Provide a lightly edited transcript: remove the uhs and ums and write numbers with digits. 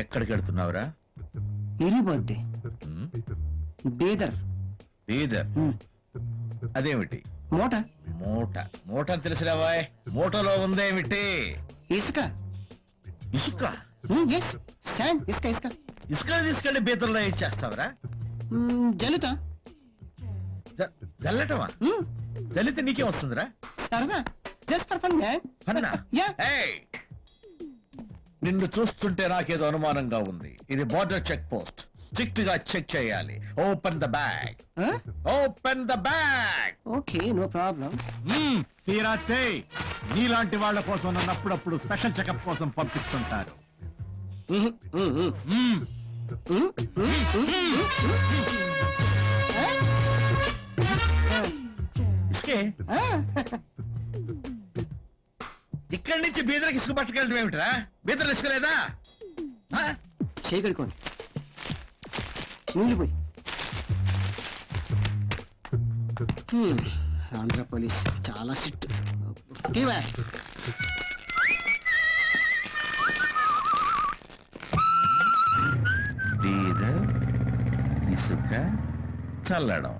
ఎక్కడికి వెళ్తున్నావురా? ఇరిపోద్ది. బీదర్. బీదర్? అదేమిటి? మూట. మూట మూట తెలిసిరావాయ్. మూటలో ఉందేమిటి? ఇసుక. ఇసుక? శాండ్. ఇసుక ఇసుక ఇసుక తీసుకెళ్లి బీదర్లో ఏం చేస్తావరా? జల్లుతా. జల్లటమా? జల్లితే నీకేం వస్తుందిరా? సరదా. Just for fun man. ఫన్నా? నిన్ను చూస్తుంటే నాకేదో అనుమానంగా ఉంది. ఇది బోర్డర్ చెక్ పోస్ట్. స్ట్రిక్ట్ గా చెక్ చేయాలి. Open the bag. Open the bag. Okay, no problem. తీరాతే నీలాంటి వాళ్ళ కోసం నన్ను అప్పుడప్పుడు స్పెషల్ చెకప్ కోసం పంపిస్తుంటారు. ఇక్కడి నుంచి బీదర్కి ఇసుక పట్టుకెళ్ళడం ఏమిట్రా? బీదర్ ఇసుక లేదా? చేయగలుకోండి. పోయి ఆంధ్ర పోలీస్ చాలా స్ట్రిక్ట్. బీదర్ ఇసుక చల్లడం.